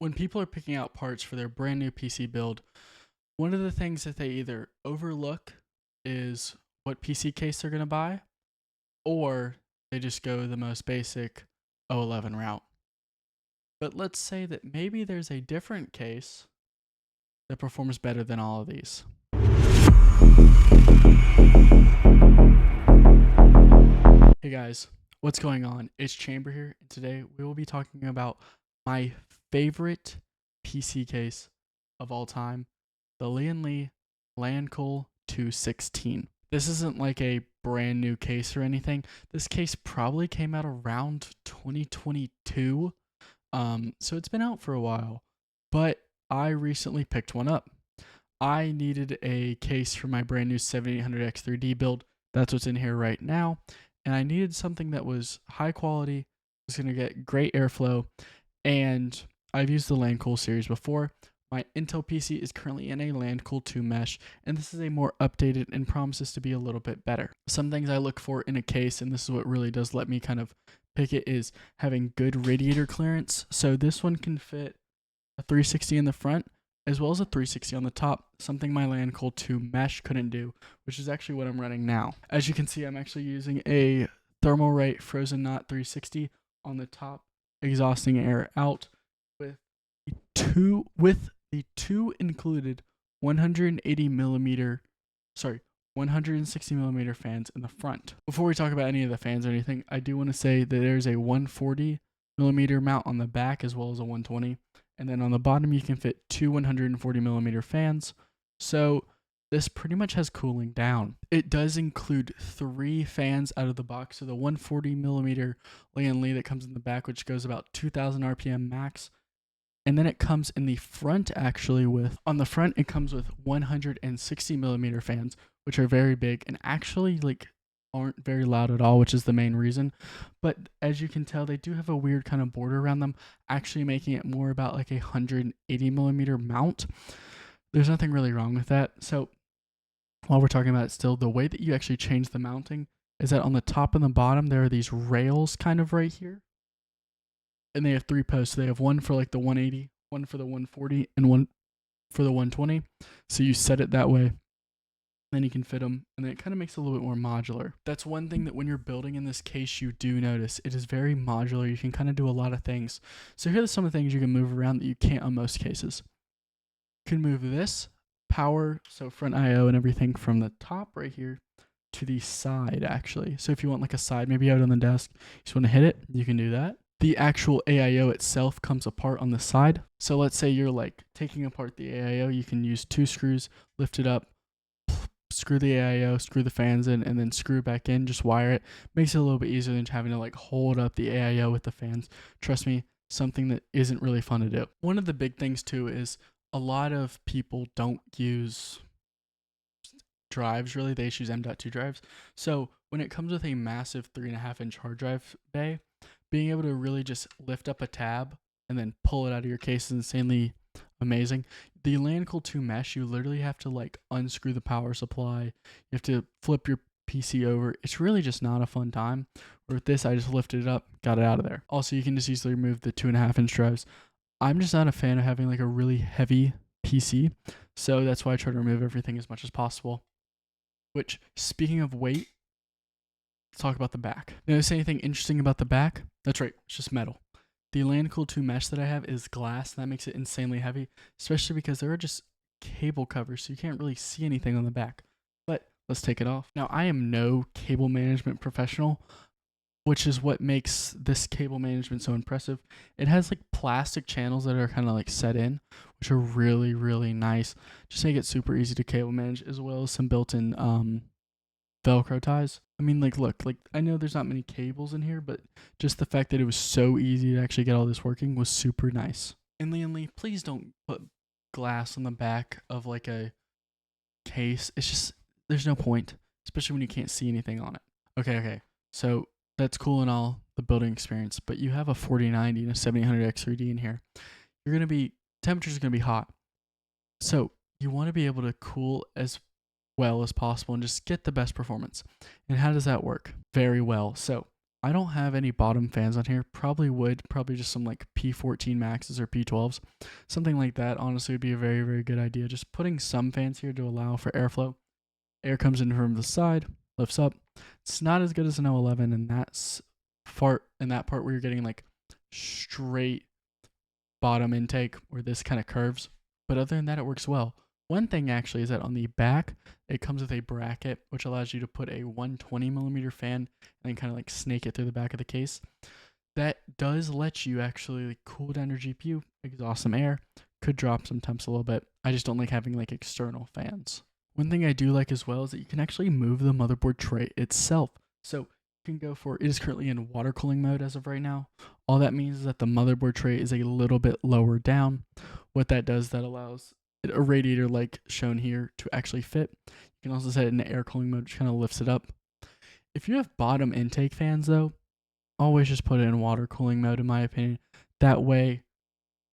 When people are picking out parts for their brand new PC build, one of the things that they either overlook is what PC case they're going to buy, or they just go the most basic 011 route. But let's say that maybe there's a different case that performs better than all of these. Hey guys, what's going on? It's Chamber here, and today we will be talking about my favorite PC case of all time, the Lee Landcool 216. This isn't like a brand new case or anything. This case probably came out around 2022, so it's been out for a while, but I recently picked one up. I needed a case for my brand new 7800X3D build. That's what's in here right now. And I needed something that was high quality, was going to get great airflow, and I've used the Landcool series before. My Intel PC is currently in a Landcool 2 mesh, and this is a more updated and promises to be a little bit better. Some things I look for in a case, and this is what really does let me kind of pick it, is having good radiator clearance. So this one can fit a 360 in the front, as well as a 360 on the top, something my Landcool 2 mesh couldn't do, which is actually what I'm running now. As you can see, I'm actually using a Thermalright Frozen Knot 360 on the top, exhausting air out with the two included 160 millimeter fans in the front. Before we talk about any of the fans or anything, I do want to say that there's a 140 millimeter mount on the back as well as a 120. And then on the bottom, you can fit two 140 millimeter fans. So this pretty much has cooling down. It does include 3 fans out of the box. So the 140 millimeter Lee that comes in the back, which goes about 2,000 RPM max. And then it comes in the front on the front, it comes with 160 millimeter fans, which are very big and actually aren't very loud at all, which is the main reason. But as you can tell, they do have a weird kind of border around them, actually making it more about like a 180 millimeter mount. There's nothing really wrong with that. So while we're talking about it still, the way that you actually change the mounting is that on the top and the bottom, there are these rails kind of right here. And they have 3 posts. They have one for like the 180, one for the 140, and one for the 120. So you set it that way. Then you can fit them, and then it kind of makes it a little bit more modular. That's one thing that when you're building in this case, you do notice. It is very modular. You can kind of do a lot of things. So here are some of the things you can move around that you can't on most cases. You can move this power, so front I/O and everything from the top right here to the side, actually. So if you want like a side, maybe out on the desk, you just want to hit it, you can do that. The actual AIO itself comes apart on the side. So let's say you're like taking apart the AIO, you can use 2 screws, lift it up, screw the AIO, screw the fans in, and then screw it back in, just wire it. Makes it a little bit easier than having to like hold up the AIO with the fans. Trust me, something that isn't really fun to do. One of the big things too is a lot of people don't use drives really, they just use M.2 drives. So when it comes with a massive 3.5-inch hard drive bay, being able to really just lift up a tab and then pull it out of your case is insanely amazing. The Landcool 2 mesh, you literally have to like unscrew the power supply. You have to flip your PC over. It's really just not a fun time. Where with this, I just lifted it up, got it out of there. Also, you can just easily remove the 2.5-inch drives. I'm just not a fan of having like a really heavy PC, so that's why I try to remove everything as much as possible. Which, speaking of weight, let's talk about the back. Notice anything interesting about the back? That's right, it's just metal. The Landcool 2 mesh that I have is glass, and that makes it insanely heavy, especially because there are just cable covers, so you can't really see anything on the back. But let's take it off. Now, I am no cable management professional, which is what makes this cable management so impressive. It has like plastic channels that are kind of like set in, which are really, really nice. Just make it super easy to cable manage, as well as some built-in Velcro ties. I mean, look, I know there's not many cables in here, but just the fact that it was so easy to actually get all this working was super nice. And Lee, please don't put glass on the back of like a case. It's just, there's no point, especially when you can't see anything on it. Okay. So that's cool and all, the building experience, but you have a 4090 and a 7800X3D in here. Temperature's going to be hot. So you want to be able to cool as well as possible and just get the best performance. And how does that work? Very well. So I don't have any bottom fans on here. Probably just some like P14 Maxes or P12s. Something like that honestly would be a very, very good idea. Just putting some fans here to allow for airflow. Air comes in from the side, lifts up. It's not as good as an O11 in that part where you're getting like straight bottom intake where this kind of curves. But other than that, it works well. One thing actually is that on the back, it comes with a bracket which allows you to put a 120 millimeter fan and then kind of like snake it through the back of the case. That does let you actually cool down your GPU, exhaust some air, could drop some temps a little bit. I just don't like having like external fans. One thing I do like as well is that you can actually move the motherboard tray itself. So you can go for, it is currently in water cooling mode as of right now. All that means is that the motherboard tray is a little bit lower down. What that does, that allows a radiator like shown here to actually fit. You can also set it in air cooling mode, which kind of lifts it up. If you have bottom intake fans though, always just put it in water cooling mode in my opinion. That way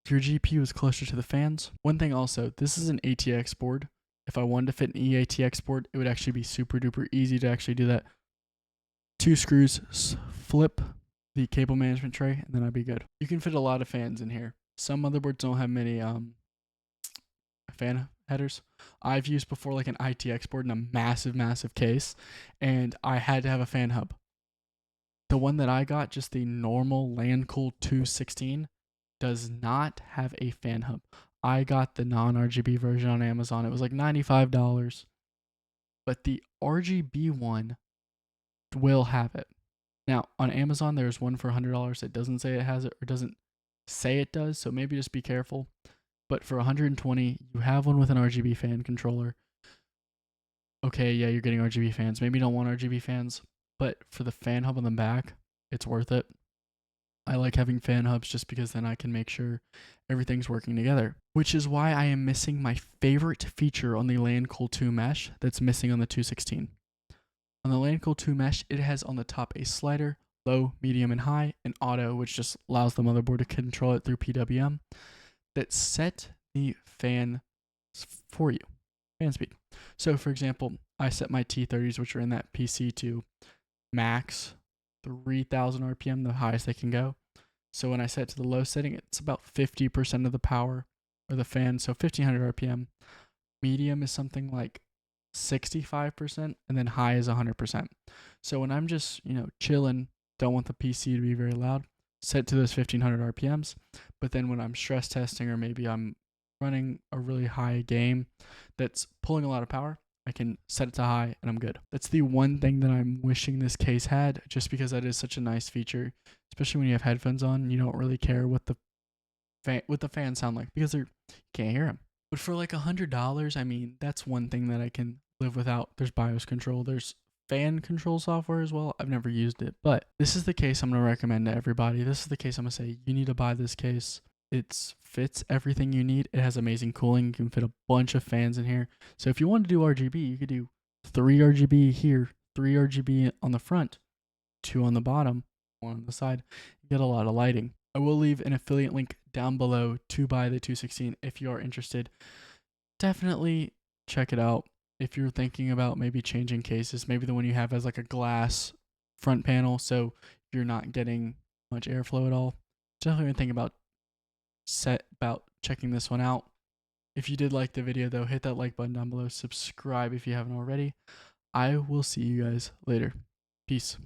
your GPU is closer to the fans. One thing also, this is an ATX board. If I wanted to fit an EATX board, it would actually be super duper easy to actually do that. 2 screws, flip the cable management tray, and then I'd be good. You can fit a lot of fans in here. Some motherboards don't have many fan headers. I've used before like an ITX board in a massive case, and I had to have a fan hub. The one that I got, just the normal LandCool 216, does not have a fan hub. I got the non-RGB version on Amazon. It was like $95. But the RGB one will have it. Now, on Amazon, there's one for $100 that doesn't say it has it or doesn't say it does, so maybe just be careful. But for $120, you have one with an RGB fan controller. Okay, yeah, you're getting RGB fans. Maybe you don't want RGB fans, but for the fan hub on the back, it's worth it. I like having fan hubs just because then I can make sure everything's working together, which is why I am missing my favorite feature on the LandCool 2 mesh that's missing on the 216. On the LandCool 2 mesh, it has on the top a slider, low, medium, and high, and auto, which just allows the motherboard to control it through PWM, that set the fan for you, fan speed. So for example, I set my T30s, which are in that PC, to max 3000 RPM, the highest they can go. So when I set to the low setting, it's about 50% of the power of the fan, so 1500 RPM. Medium is something like 65%, and then high is 100%. So when I'm just, chilling, don't want the PC to be very loud, set to those 1500 RPMs. But then when I'm stress testing, or maybe I'm running a really high game that's pulling a lot of power, I can set it to high and I'm good. That's the one thing that I'm wishing this case had, just because that is such a nice feature, especially when you have headphones on. You don't really care what the fans sound like because you can't hear them. But for like $100, I mean, that's one thing that I can live without. There's BIOS control. There's fan control software as well. I've never used it, but this is the case I'm going to recommend to everybody. This is the case I'm going to say, you need to buy this case. It fits everything you need. It has amazing cooling. You can fit a bunch of fans in here. So if you want to do RGB, you could do 3 RGB here, 3 RGB on the front, 2 on the bottom, 1 on the side. You get a lot of lighting. I will leave an affiliate link down below to buy the 216 if you are interested. Definitely check it out. If you're thinking about maybe changing cases, maybe the one you have has like a glass front panel, so you're not getting much airflow at all. Definitely think about checking this one out. If you did like the video though, hit that like button down below, subscribe if you haven't already. I will see you guys later. Peace.